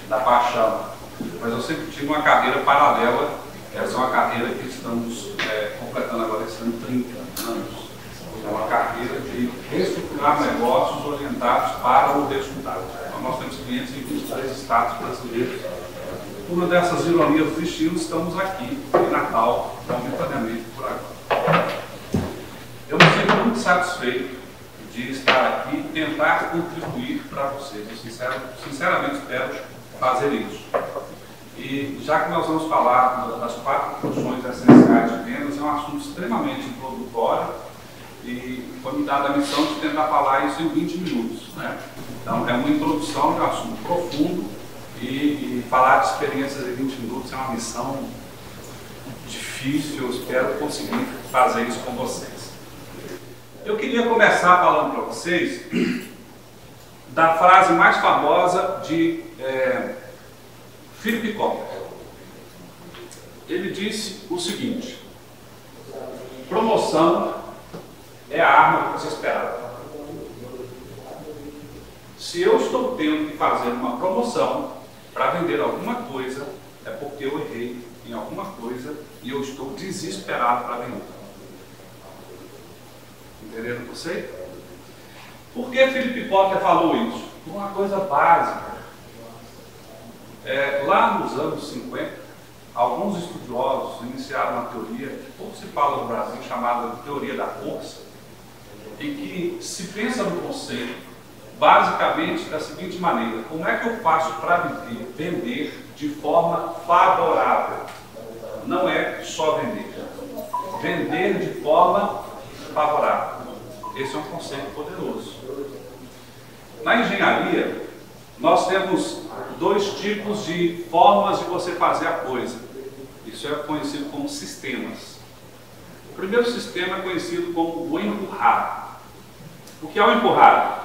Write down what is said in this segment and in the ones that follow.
da paixão, mas eu sempre tive uma carreira paralela. Essa é uma carreira que estamos completando agora esse ano 30 anos. É uma carreira de reestruturar negócios orientados para o resultado. Então, nós temos clientes em 23 estados brasileiros. Uma dessas ironias do destino, estamos aqui em Natal, momentaneamente por agora. Eu me sinto muito satisfeito de estar aqui e tentar contribuir para vocês. Eu sinceramente espero fazer isso. E já que nós vamos falar das 4 funções essenciais de vendas, é um assunto extremamente introdutório e foi me dada a missão de tentar falar isso em 20 minutos. Né? Então, é uma introdução de um assunto profundo e falar de experiências em 20 minutos é uma missão difícil, eu espero conseguir fazer isso com vocês. Eu queria começar falando para vocês da frase mais famosa de Philip Kotler. Ele disse o seguinte: promoção é a arma desesperada. Se eu estou tendo que fazer uma promoção para vender alguma coisa, é porque eu errei em alguma coisa e eu estou desesperado para vender. Entenderam você? Por que Philip Kotler falou isso? Por uma coisa básica. Lá nos anos 50, alguns estudiosos iniciaram uma teoria que pouco se fala no Brasil, chamada de teoria da força, em que se pensa no conceito basicamente da seguinte maneira: como é que eu faço para vender de forma favorável? Não é só vender. Vender de forma favorável. Esse é um conceito poderoso. Na engenharia, nós temos 2 tipos de formas de você fazer a coisa. Isso é conhecido como sistemas. O primeiro sistema é conhecido como o empurrado. O que é o empurrado?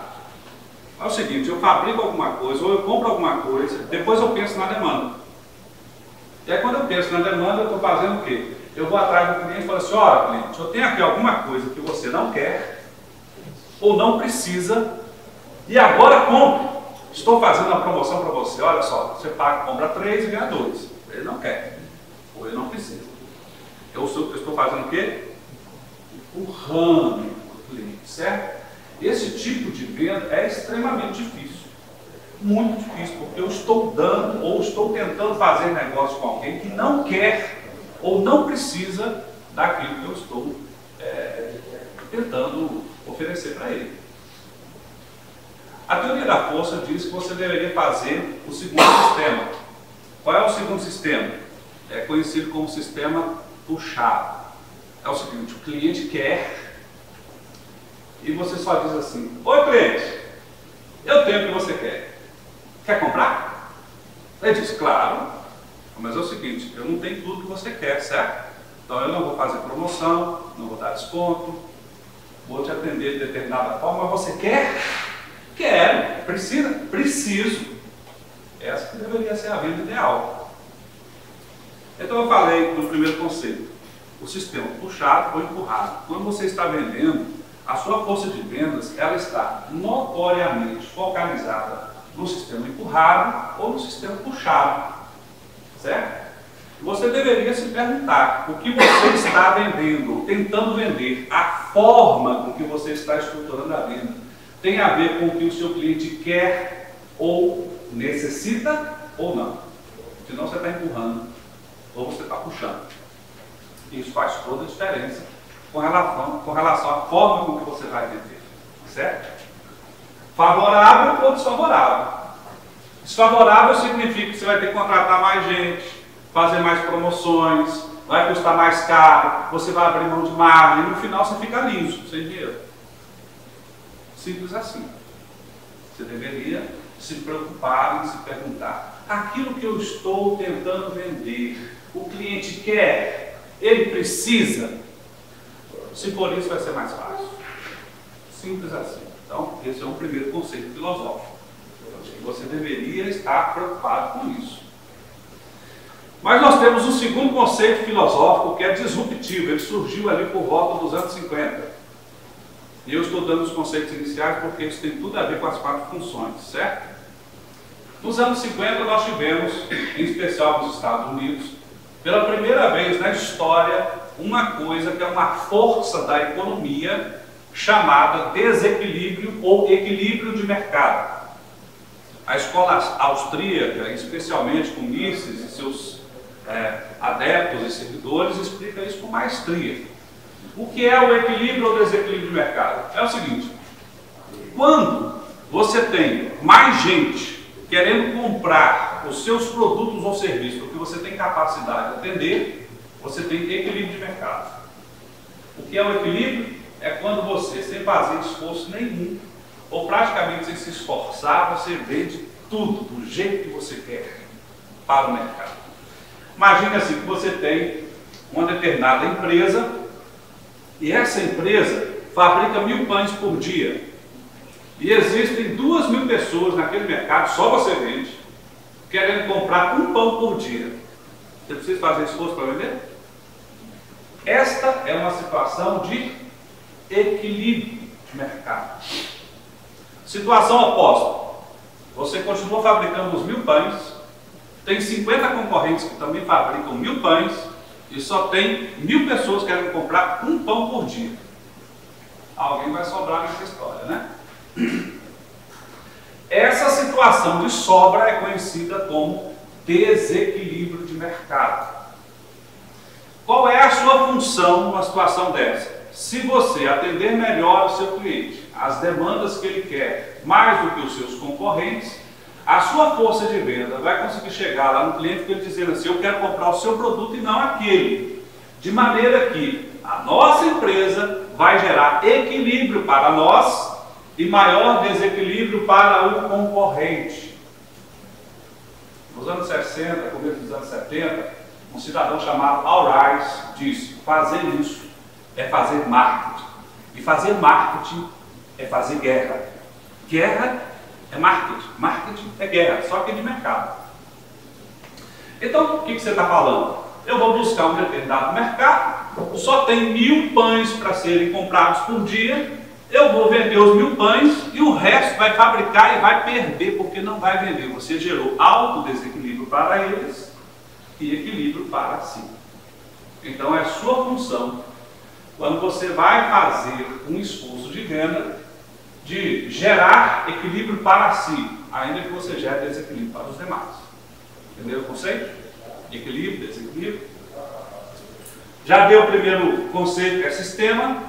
É o seguinte: eu fabrico alguma coisa, ou eu compro alguma coisa, depois eu penso na demanda. E aí, quando eu penso na demanda, eu estou fazendo o quê? Eu vou atrás do cliente e falo assim: olha, cliente, eu tenho aqui alguma coisa que você não quer, ou não precisa, e agora compre. Estou fazendo uma promoção para você. Olha só, você paga, compra 3 e ganha 2. Ele não quer, ou ele não precisa. Eu estou fazendo o quê? Empurrando o cliente, certo? Esse tipo de venda é extremamente difícil, muito difícil, porque eu estou dando ou estou tentando fazer negócio com alguém que não quer ou não precisa daquilo que eu estou tentando oferecer para ele. A teoria da força diz que você deveria fazer o segundo sistema. Qual é o segundo sistema? É conhecido como sistema puxado. É o seguinte: o cliente quer, e você só diz assim: oi, cliente, eu tenho o que você quer. Quer comprar? Ele diz: claro, mas é o seguinte, eu não tenho tudo que você quer, certo? Então eu não vou fazer promoção, não vou dar desconto, vou te atender de determinada forma. Mas você quer? Quero. Precisa? Preciso. Essa que deveria ser a venda ideal. Então eu falei do primeiro conceito, o sistema puxado ou empurrado. Quando você está vendendo, a sua força de vendas, ela está notoriamente focalizada no sistema empurrado ou no sistema puxado, certo? Você deveria se perguntar: o que você está vendendo, tentando vender, a forma com que você está estruturando a venda, tem a ver com o que o seu cliente quer ou necessita ou não? Senão você está empurrando ou você está puxando. Isso faz toda a diferença com relação à forma com que você vai vender, certo? Favorável ou desfavorável. Desfavorável significa que você vai ter que contratar mais gente, fazer mais promoções, vai custar mais caro, você vai abrir mão de margem e no final você fica liso, sem dinheiro. Simples assim. Você deveria se preocupar em se perguntar: aquilo que eu estou tentando vender, o cliente quer, ele precisa? Se for isso, vai ser mais fácil. Simples assim. Então, esse é um primeiro conceito filosófico. Você deveria estar preocupado com isso. Mas nós temos um segundo conceito filosófico que é disruptivo. Ele surgiu ali por volta dos anos 50. E eu estou dando os conceitos iniciais porque isso tem tudo a ver com as 4 funções, certo? Nos anos 50 nós tivemos, em especial nos Estados Unidos, pela primeira vez na história, uma coisa que é uma força da economia chamada desequilíbrio ou equilíbrio de mercado. A escola austríaca, especialmente com Mises e seus adeptos e seguidores, explica isso com maestria. O que é o equilíbrio ou desequilíbrio de mercado? É o seguinte: quando você tem mais gente querendo comprar os seus produtos ou serviços porque você tem capacidade de atender, você tem equilíbrio de mercado. O que é o equilíbrio? É quando você, sem fazer esforço nenhum, ou praticamente sem se esforçar, você vende tudo do jeito que você quer para o mercado. Imagine assim que você tem uma determinada empresa e essa empresa fabrica 1000 pães por dia. E existem 2000 pessoas naquele mercado, só você vende, querendo comprar um pão por dia. Você precisa fazer esforço para vender? Esta é uma situação de equilíbrio de mercado. Situação oposta. Você continua fabricando os 1000 pães, tem 50 concorrentes que também fabricam 1000 pães e só tem 1000 pessoas querendo comprar um pão por dia. Alguém vai sobrar nessa história, né? Essa situação de sobra é conhecida como desequilíbrio de mercado. Qual é a sua função numa situação dessa? Se você atender melhor o seu cliente, as demandas que ele quer, mais do que os seus concorrentes, a sua força de venda vai conseguir chegar lá no cliente com ele dizendo assim: eu quero comprar o seu produto e não aquele. De maneira que a nossa empresa vai gerar equilíbrio para nós e maior desequilíbrio para o concorrente. Nos anos 60, começo dos anos 70, um cidadão chamado Al Rice disse: fazer isso é fazer marketing. E fazer marketing é fazer guerra. Guerra é marketing. Marketing é guerra, só que de mercado. Então, o que você está falando? Eu vou buscar um determinado mercado, só tem 1000 pães para serem comprados por dia, eu vou vender os 1000 pães e o resto vai fabricar e vai perder, porque não vai vender. Você gerou alto desequilíbrio para eles e equilíbrio para si. Então é sua função, quando você vai fazer um esforço de venda, de gerar equilíbrio para si, ainda que você gere desequilíbrio para os demais. Entendeu o conceito? Equilíbrio, desequilíbrio. Já deu o primeiro conceito, que é sistema,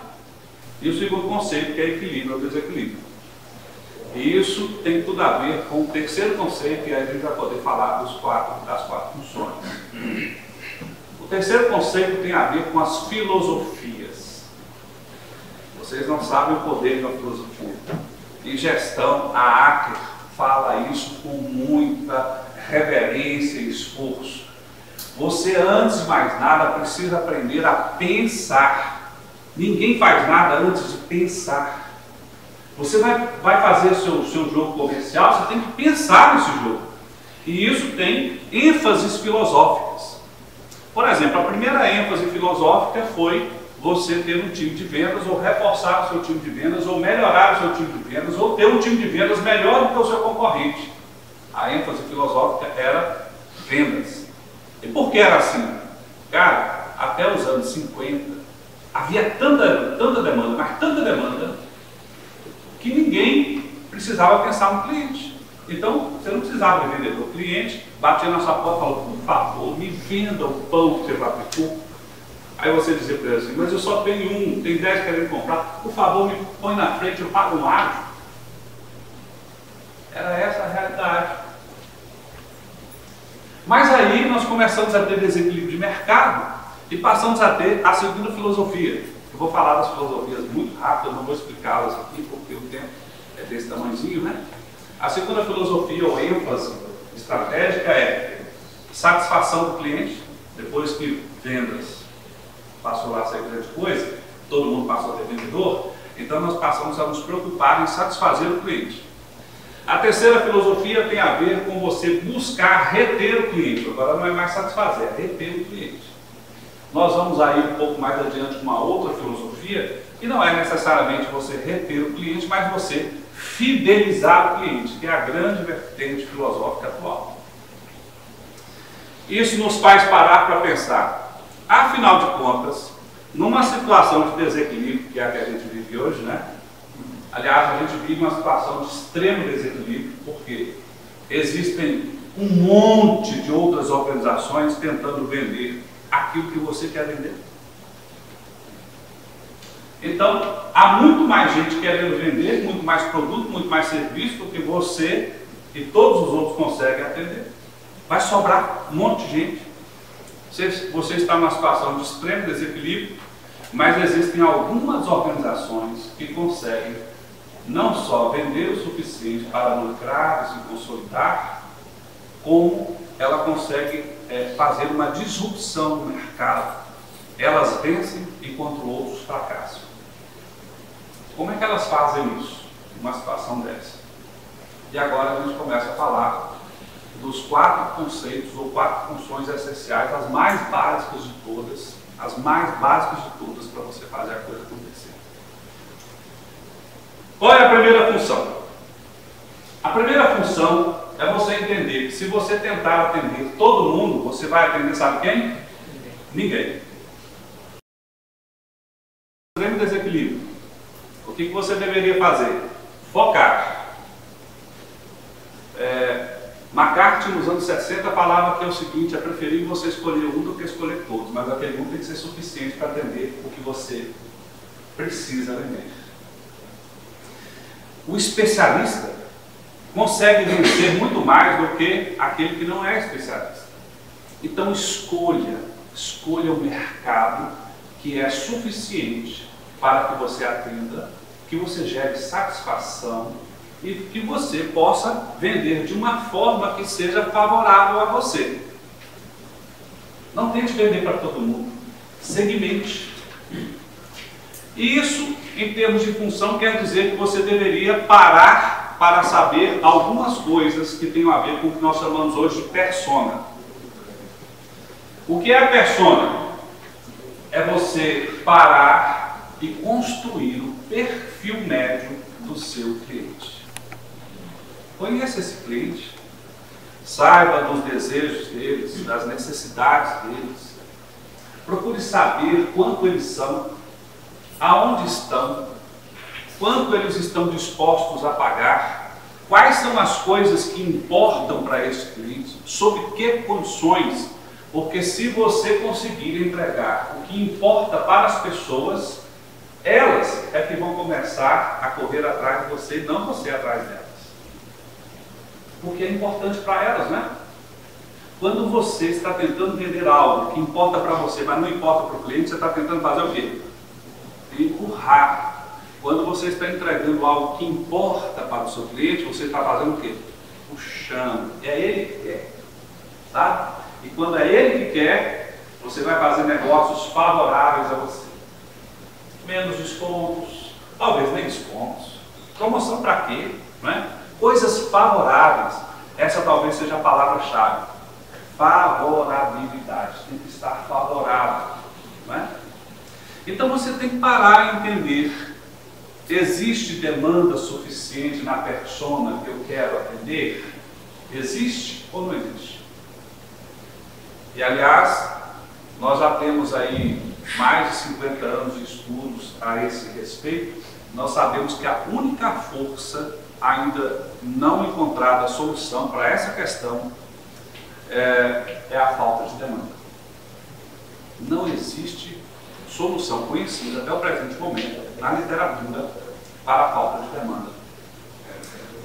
e o segundo conceito, que é equilíbrio ou desequilíbrio. E isso tem tudo a ver com o terceiro conceito, e aí a gente vai poder falar das quatro funções. O terceiro conceito tem a ver com as filosofias. Vocês não sabem o poder da filosofia. Em gestão, a Acker fala isso com muita reverência e esforço. Você, antes de mais nada, precisa aprender a pensar. Ninguém faz nada antes de pensar. Você vai fazer o seu jogo comercial, você tem que pensar nesse jogo. E isso tem ênfases filosóficas. Por exemplo, a primeira ênfase filosófica foi você ter um time de vendas, ou reforçar o seu time de vendas, ou melhorar o seu time de vendas, ou ter um time de vendas melhor do que o seu concorrente. A ênfase filosófica era vendas. E por que era assim? Cara, até os anos 50, havia tanta demanda, mas tanta demanda, que ninguém precisava pensar no cliente. Então, você não precisava de vendedor. O cliente batia na sua porta e falou: por favor, me venda o pão que você fabricou. Aí você dizia para ele assim: mas eu só tenho um, tem 10 querendo comprar, por favor, me põe na frente, eu pago um ágio. Era essa a realidade. Mas aí nós começamos a ter desequilíbrio de mercado e passamos a ter a segunda filosofia. Eu vou falar das filosofias muito rápido, eu não vou explicá-las aqui porque o tempo é desse tamanhozinho, né? A segunda filosofia ou ênfase estratégica é satisfação do cliente. Depois que vendas passou a ser grande coisa, todo mundo passou a ter vendedor, então nós passamos a nos preocupar em satisfazer o cliente. A terceira filosofia tem a ver com você buscar reter o cliente. Agora não é mais satisfazer, é reter o cliente. Nós vamos aí um pouco mais adiante com uma outra filosofia, que não é necessariamente você reter o cliente, mas você fidelizar o cliente, que é a grande vertente filosófica atual. Isso nos faz parar para pensar, afinal de contas, numa situação de desequilíbrio, que é a que a gente vive hoje, né? Aliás, a gente vive uma situação de extremo desequilíbrio, porque existem um monte de outras organizações tentando vender aquilo que você quer vender. Então, há muito mais gente querendo vender, muito mais produto, muito mais serviço do que você e todos os outros conseguem atender. Vai sobrar um monte de gente. Você está numa situação de extremo desequilíbrio, mas existem algumas organizações que conseguem não só vender o suficiente para lucrar e se consolidar, como ela consegue fazer uma disrupção no mercado. Elas vencem enquanto outros fracassam. Como é que elas fazem isso numa situação dessa? E agora a gente começa a falar dos 4 conceitos ou 4 funções essenciais, as mais básicas de todas, para você fazer a coisa acontecer. Qual é a primeira função? A primeira função é você entender que se você tentar atender todo mundo, você vai atender, sabe quem? Ninguém. Extremo desequilíbrio. O que você deveria fazer? Focar. McCarthy, nos anos 60, falava que é o seguinte: é preferível você escolher um do que escolher todos, mas aquele um tem que ser suficiente para atender o que você precisa vender. O especialista consegue vencer muito mais do que aquele que não é especialista. Então escolha o mercado que é suficiente para que você atenda, que você gere satisfação e que você possa vender de uma forma que seja favorável a você. Não tente vender para todo mundo, segmente. E isso, em termos de função, quer dizer que você deveria parar para saber algumas coisas que tenham a ver com o que nós chamamos hoje de persona. O que é a persona? É você parar e construir o perfil médio do seu cliente. Conheça esse cliente, saiba dos desejos deles, das necessidades deles, procure saber quanto eles são, aonde estão, quanto eles estão dispostos a pagar, quais são as coisas que importam para esse cliente, sob que condições, porque se você conseguir entregar o que importa para as pessoas, elas é que vão começar a correr atrás de você e não você atrás delas. Porque é importante para elas, né? Quando você está tentando vender algo que importa para você, mas não importa para o cliente, você está tentando fazer o quê? Empurrar. Quando você está entregando algo que importa para o seu cliente, você está fazendo o quê? Puxando. É ele que quer. Tá? E quando é ele que quer, você vai fazer negócios favoráveis a você. Menos descontos, talvez nem descontos. Promoção para quê? Não é? Coisas favoráveis. Essa talvez seja a palavra-chave. Favorabilidade. Tem que estar favorável. Não é? Então você tem que parar e entender: existe demanda suficiente na persona que eu quero atender? Existe ou não existe? E aliás, nós já temos aí mais de 50 anos de estudos a esse respeito. Nós sabemos que a única força ainda não encontrada solução para essa questão é a falta de demanda. Não existe solução conhecida até o presente momento na literatura para a falta de demanda.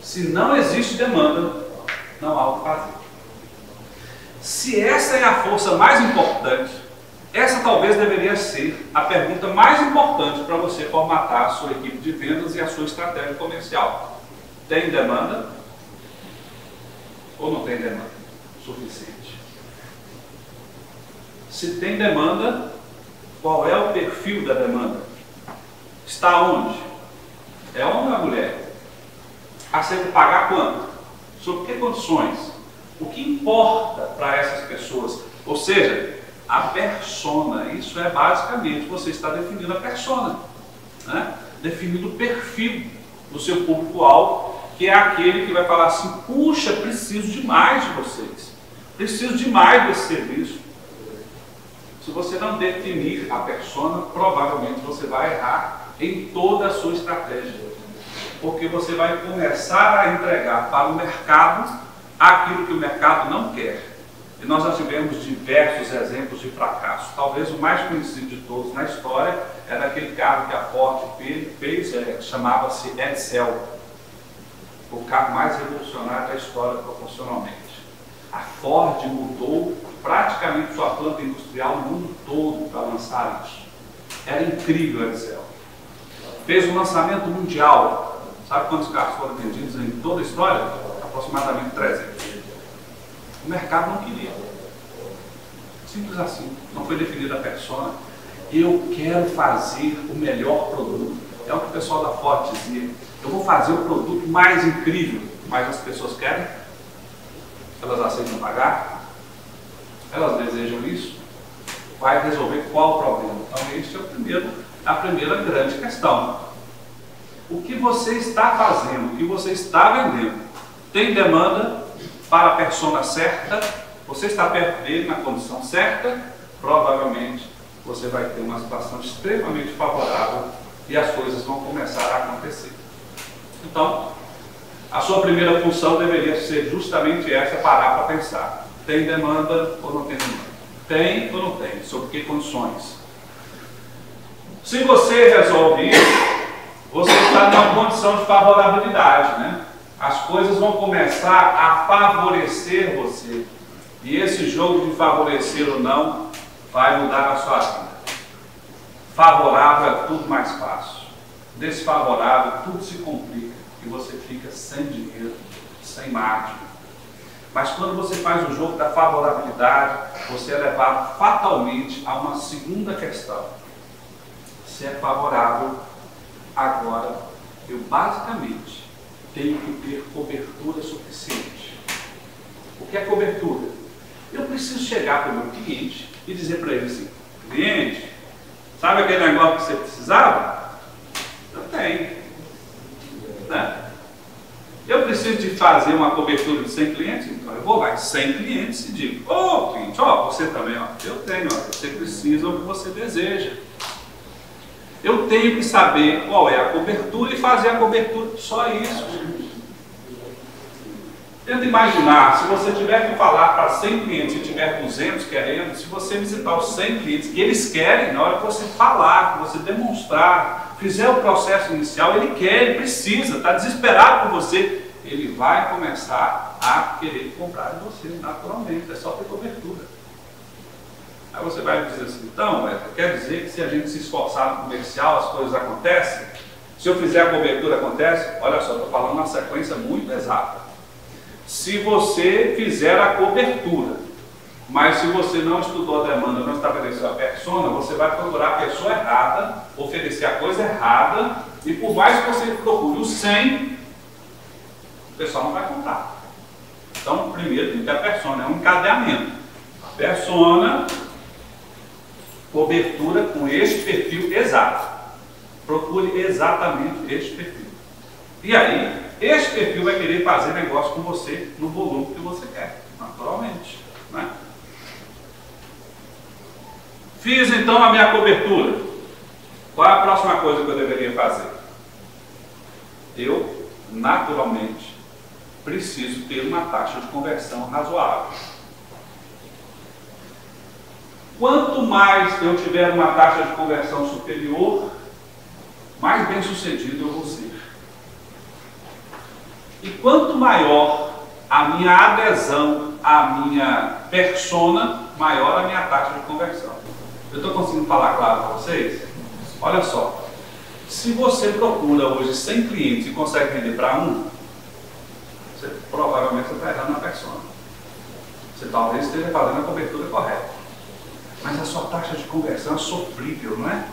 Se não existe demanda, não há o que fazer. Se essa é a força mais importante, essa talvez deveria ser a pergunta mais importante para você formatar a sua equipe de vendas e a sua estratégia comercial. Tem demanda ou não tem demanda suficiente? Se tem demanda, qual é o perfil da demanda? Está onde? É homem ou mulher? Aceita pagar quanto? Sob que condições? O que importa para essas pessoas? Ou seja, a persona. Isso é basicamente você está definindo a persona, né? Definindo o perfil do seu público-alvo, que é aquele que vai falar assim: puxa, preciso demais de vocês, preciso demais desse serviço. Se você não definir a persona, provavelmente você vai errar em toda a sua estratégia, porque você vai começar a entregar para o mercado aquilo que o mercado não quer. E nós já tivemos diversos exemplos de fracasso. Talvez o mais conhecido de todos na história era aquele carro que a Ford fez, chamava-se Edsel, o carro mais revolucionário da história proporcionalmente. A Ford mudou praticamente sua planta industrial no mundo todo para lançar isso. Era incrível o Edsel. Fez um lançamento mundial. Sabe quantos carros foram vendidos em toda a história? Aproximadamente 300. O mercado não queria. Simples assim. Não foi definida a persona. Eu quero fazer o melhor produto. É o que o pessoal da Ford dizia. Eu vou fazer o produto mais incrível. Mas as pessoas querem? Elas aceitam pagar? Elas desejam isso? Vai resolver qual o problema? Então este é a primeira grande questão. O que você está fazendo, o que você está vendendo, tem demanda para a persona certa? Você está perto dele na condição certa? Provavelmente você vai ter uma situação extremamente favorável e as coisas vão começar a acontecer. Então, a sua primeira função deveria ser justamente essa: parar para pensar. Tem demanda ou não tem demanda? Tem ou não tem? Sob que condições? Se você resolve isso, você está numa condição de favorabilidade, né? As coisas vão começar a favorecer você. E esse jogo de favorecer ou não vai mudar a sua vida. Favorável é tudo mais fácil. Desfavorável, tudo se complica. E você fica sem dinheiro, sem margem. Mas quando você faz o jogo da favorabilidade, você é levado fatalmente a uma segunda questão. Se é favorável, agora eu basicamente tenho que ter cobertura suficiente. O que é cobertura? Eu preciso chegar para o meu cliente e dizer para ele assim: cliente, sabe aquele negócio que você precisava? Eu tenho. Né? Eu preciso de fazer uma cobertura de 100 clientes, então eu vou lá em 100 clientes e digo: ô cliente, ó, você também, ó, eu tenho, ó, você precisa o que você deseja. Eu tenho que saber qual é a cobertura e fazer a cobertura. Só isso, gente. Tenta imaginar, se você tiver que falar para 100 clientes e tiver 200 querendo, se você visitar os 100 clientes que eles querem, na hora que você falar, que você demonstrar, fizer o processo inicial, ele quer, ele precisa, está desesperado por você, ele vai começar a querer comprar de você, naturalmente, é só ter cobertura. Aí você vai dizer assim: então, quer dizer que se a gente se esforçar no comercial, as coisas acontecem? Se eu fizer a cobertura, acontece? Olha só, estou falando uma sequência muito exata. Se você fizer a cobertura, mas se você não estudou a demanda, não estabeleceu a persona, você vai procurar a pessoa errada, oferecer a coisa errada, e por mais que você procure o 100, o pessoal não vai comprar. Então, primeiro tem que ter a persona, é um encadeamento. A persona, cobertura com este perfil exato. Procure exatamente este perfil. E aí, este perfil vai querer fazer negócio com você no volume que você quer, naturalmente. Né? Fiz então a minha cobertura. Qual é a próxima coisa que eu deveria fazer? Eu, naturalmente, preciso ter uma taxa de conversão razoável. Quanto mais eu tiver uma taxa de conversão superior, mais bem sucedido eu vou ser. E quanto maior a minha adesão à minha persona, maior a minha taxa de conversão. Eu estou conseguindo falar claro para vocês? Olha só, se você procura hoje 100 clientes e consegue vender para um, provavelmente você está errando na persona. Você talvez esteja fazendo a cobertura correta. Mas a sua taxa de conversão é sofrível, não é?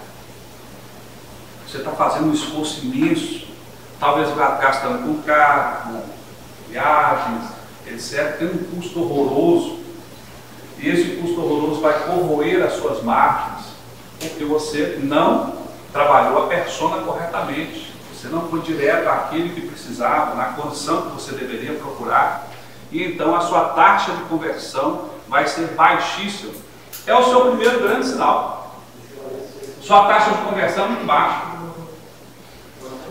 Você está fazendo um esforço imenso. Talvez gastando com carro, com viagens, etc. Tem um custo horroroso. E esse custo horroroso vai corroer as suas margens, porque você não trabalhou a persona corretamente. Você Você não foi direto àquilo que precisava, na condição que você deveria procurar, e então a sua taxa de conversão vai ser baixíssima. É o seu primeiro grande sinal. Sua taxa de conversão é muito baixa.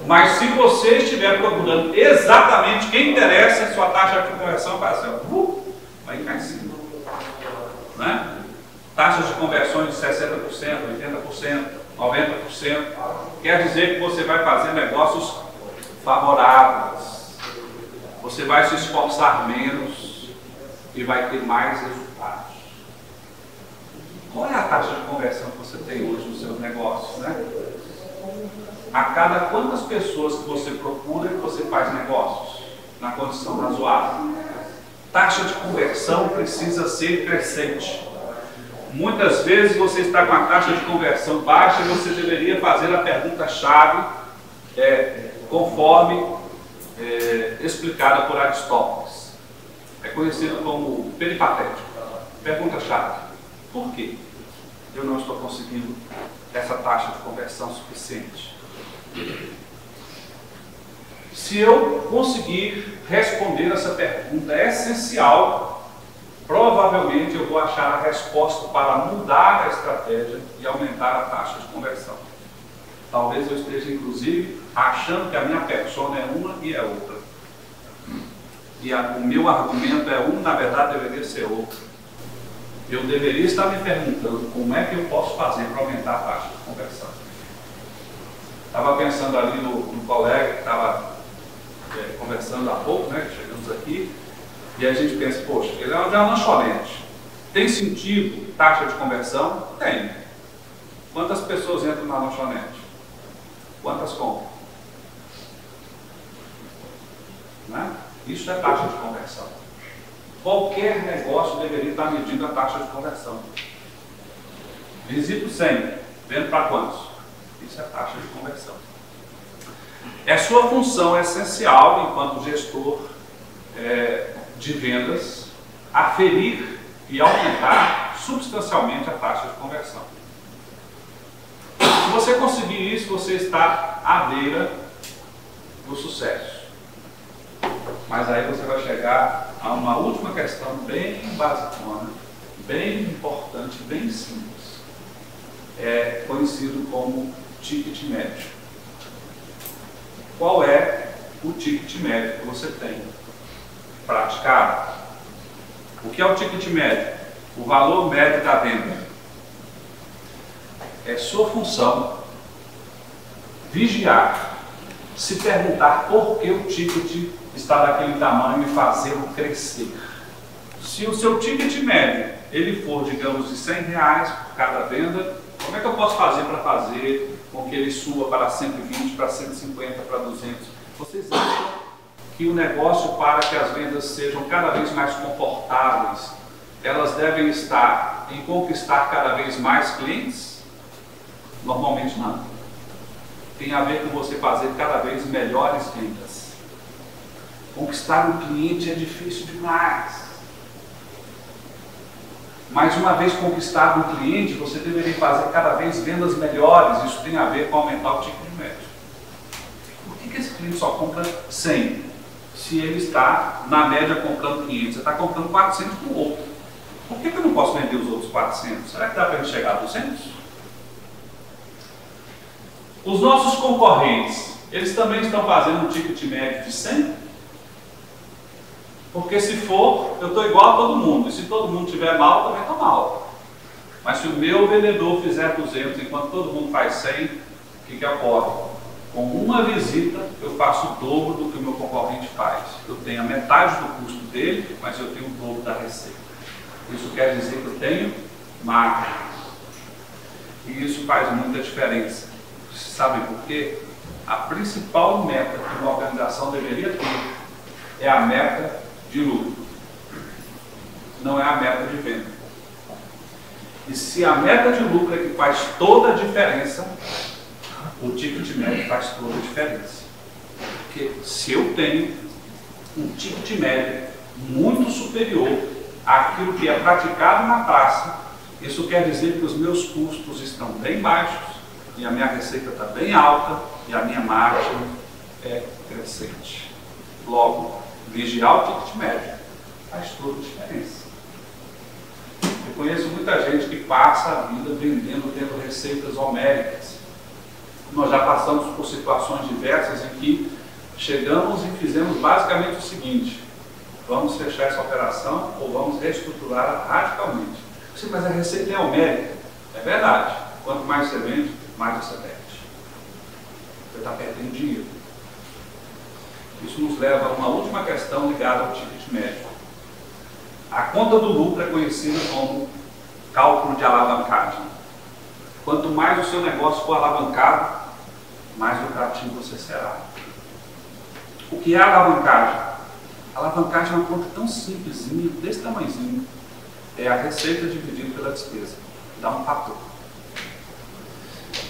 Mas se você estiver procurando exatamente quem interessa, sua taxa de conversão vai ser, vai ficar em cima. Né? Taxas de conversões de 60%, 80%, 90%, quer dizer que você vai fazer negócios favoráveis. Você vai se esforçar menos e vai ter mais resultados. Qual é a taxa de conversão que você tem hoje nos seus negócios, né? A cada quantas pessoas que você procura que você faz negócios na condição razoável? Taxa de conversão precisa ser crescente. Muitas vezes você está com a taxa de conversão baixa e você deveria fazer a pergunta-chave conforme explicada por Aristóteles. É conhecido como peripatético. Pergunta-chave: por que eu não estou conseguindo essa taxa de conversão suficiente? Se eu conseguir responder essa pergunta essencial, provavelmente eu vou achar a resposta para mudar a estratégia e aumentar a taxa de conversão. Talvez eu esteja, inclusive, achando que a minha persona é uma e é outra. E o meu argumento é um, na verdade deveria ser outro. Eu deveria estar me perguntando como é que eu posso fazer para aumentar a taxa de conversão. Estava pensando ali no colega que estava conversando há pouco, né, que chegamos aqui, e a gente pensa, poxa, ele é uma lanchonete. Tem sentido taxa de conversão? Tem. Quantas pessoas entram na lanchonete? Quantas compram? Né? Isso é taxa de conversão. Qualquer negócio deveria estar medindo a taxa de conversão. Visito 100, vendo para quantos? Isso é taxa de conversão. É sua função essencial, enquanto gestor de vendas, aferir e aumentar substancialmente a taxa de conversão. Se você conseguir isso, você está à beira do sucesso. Mas aí você vai chegar a uma última questão bem basicona, bem importante, bem simples. É conhecido como ticket médio. Qual é o ticket médio que você tem praticado? O que é o ticket médio? O valor médio da venda. É sua função vigiar, se perguntar por que o ticket está daquele tamanho e fazê-lo crescer. Se o seu ticket médio ele for, digamos, de R$100 por cada venda, como é que eu posso fazer para fazer com que ele suba para 120, para 150, para 200? Vocês acham que o negócio, para que as vendas sejam cada vez mais confortáveis, elas devem estar em conquistar cada vez mais clientes? Normalmente não. Tem a ver com você fazer cada vez melhores vendas. Conquistar um cliente é difícil demais. Mas uma vez conquistado um cliente, você deveria fazer cada vez vendas melhores. Isso tem a ver com aumentar o ticket médio. Por que esse cliente só compra 100? Se ele está, na média, comprando 500, você está comprando 400 do outro. Por que eu não posso vender os outros 400? Será que dá para a gente chegar a 200? Os nossos concorrentes, eles também estão fazendo um ticket médio de 100? Porque se for, eu estou igual a todo mundo. E se todo mundo estiver mal, eu também estou mal. Mas se o meu vendedor fizer 200 enquanto todo mundo faz 100, o que ocorre? Com uma visita, eu faço o dobro do que o meu concorrente faz. Eu tenho a metade do custo dele, mas eu tenho o dobro da receita. Isso quer dizer que eu tenho margem. E isso faz muita diferença. Vocês sabem por quê? A principal meta que uma organização deveria ter é a meta de lucro. Não é a meta de venda. E se a meta de lucro é que faz toda a diferença, o ticket médio faz toda a diferença. Porque se eu tenho um ticket médio muito superior àquilo que é praticado na praça, isso quer dizer que os meus custos estão bem baixos e a minha receita está bem alta e a minha margem é crescente. Logo, vigiar o ticket médio faz toda a diferença. Eu conheço muita gente que passa a vida vendendo, tendo receitas homéricas. Nós já passamos por situações diversas em que chegamos e fizemos basicamente o seguinte: vamos fechar essa operação ou vamos reestruturá-la radicalmente. Mas a receita é homérica. É verdade. Quanto mais você vende, mais você perde. Você está perdendo dinheiro. Isso nos leva a uma última questão ligada ao ticket médio. A conta do lucro é conhecida como cálculo de alavancagem. Quanto mais o seu negócio for alavancado, mais lucrativo você será. O que é alavancagem? Alavancagem é uma conta tão simplesinha, desse tamanhozinho. É a receita dividida pela despesa. Dá um fator.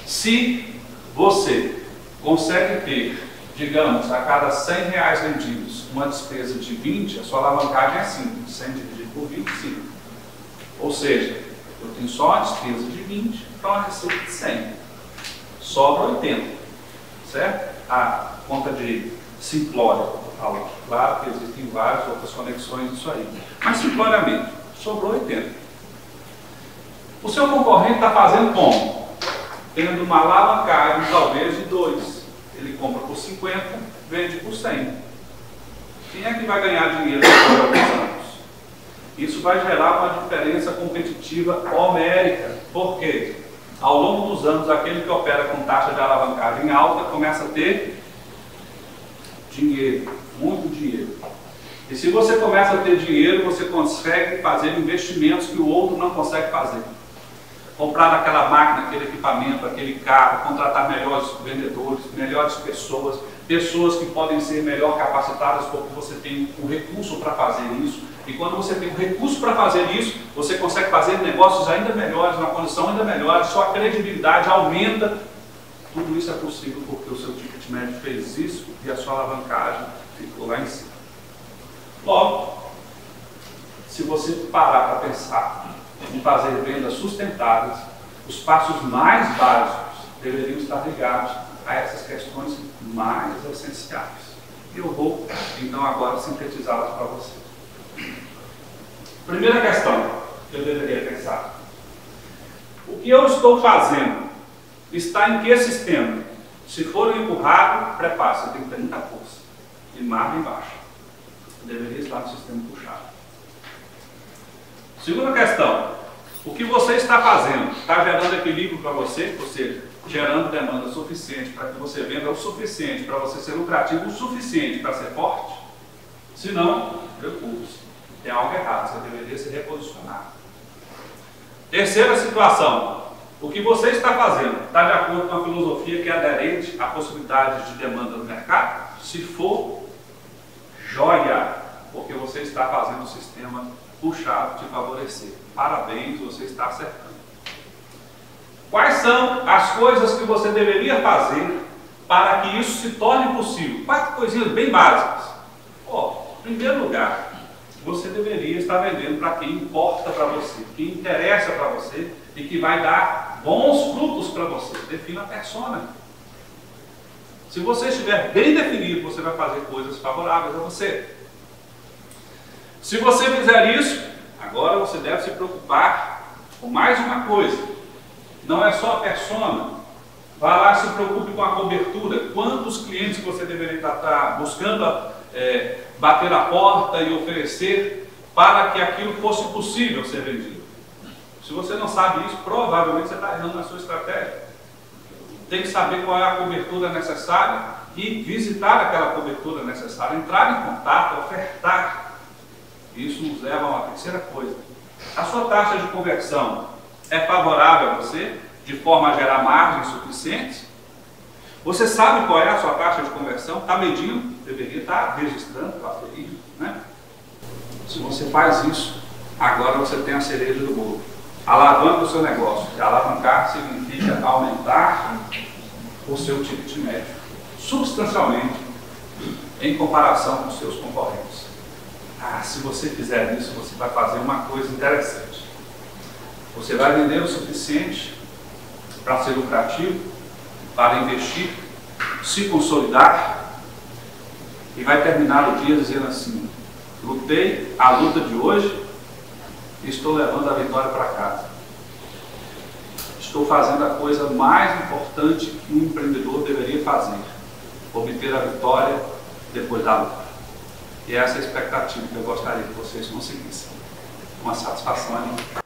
Se você consegue ter, digamos, a cada R$100 vendidos, uma despesa de 20, a sua alavancagem é 5. 100 dividido por 25. Ou seja, eu tenho só uma despesa de 20 para uma receita de 100. Sobra 80. Certo? A conta de simplória, claro que existem várias outras conexões disso aí. Mas simploriamente, sobrou 80. O seu concorrente está fazendo como? Tendo uma alavancagem talvez de 2. Ele compra por 50, vende por 100. Quem é que vai ganhar dinheiro depois de alguns anos? Isso vai gerar uma diferença competitiva homérica. Por quê? Ao longo dos anos, aquele que opera com taxa de alavancagem alta começa a ter dinheiro, muito dinheiro. E se você começa a ter dinheiro, você consegue fazer investimentos que o outro não consegue fazer. Comprar aquela máquina, aquele equipamento, aquele carro, contratar melhores vendedores, melhores pessoas, pessoas que podem ser melhor capacitadas porque você tem o recurso para fazer isso. E quando você tem o recurso para fazer isso, você consegue fazer negócios ainda melhores, uma condição ainda melhor, sua credibilidade aumenta. Tudo isso é possível porque o seu ticket médio fez isso e a sua alavancagem ficou lá em cima. Logo, se você parar para pensar em fazer vendas sustentáveis, os passos mais básicos deveriam estar ligados a essas questões mais essenciais. Eu vou, então, agora sintetizá-las para você. Primeira questão que eu deveria pensar: o que eu estou fazendo está em que sistema? Se for empurrado, prepare-se, você tem que ter muita força. E margem baixa. Deveria estar no sistema puxado. Segunda questão: o que você está fazendo? Está gerando equilíbrio para você? Ou seja, gerando demanda suficiente para que você venda o suficiente, para você ser lucrativo o suficiente para ser forte? Se não, preocupe-se. Tem algo errado, você deveria se reposicionar. Terceira situação: o que você está fazendo está de acordo com a filosofia que é aderente à possibilidade de demanda no mercado? Se for, joia, porque você está fazendo o sistema puxado te favorecer. Parabéns, você está acertando. Quais são as coisas que você deveria fazer para que isso se torne possível? 4 coisinhas bem básicas. Em primeiro lugar, você deveria estar vendendo para quem importa para você, quem interessa para você e que vai dar bons frutos para você. Defina a persona. Se você estiver bem definido, você vai fazer coisas favoráveis a você. Se você fizer isso, agora você deve se preocupar com mais uma coisa. Não é só a persona. Vá lá e se preocupe com a cobertura. Quantos clientes você deveria estar buscando bater a porta e oferecer para que aquilo fosse possível ser vendido? Se você não sabe isso, provavelmente você está errando na sua estratégia. Tem que saber qual é a cobertura necessária e visitar aquela cobertura necessária, entrar em contato, ofertar. Isso nos leva a uma terceira coisa. A sua taxa de conversão é favorável a você, de forma a gerar margens suficientes? Você sabe qual é a sua taxa de conversão? Está medindo? Deveria estar registrando, está feliz, né? Se você faz isso, agora você tem a cereja do bolo. Alavanca o seu negócio. E alavancar significa aumentar o seu ticket médio substancialmente em comparação com os seus concorrentes. Se você fizer isso, você vai fazer uma coisa interessante. Você vai vender o suficiente para ser lucrativo, para investir, se consolidar e vai terminar o dia dizendo assim: lutei a luta de hoje e estou levando a vitória para casa. Estou fazendo a coisa mais importante que um empreendedor deveria fazer: obter a vitória depois da luta. E essa é a expectativa que eu gostaria que vocês conseguissem. Uma satisfação enorme.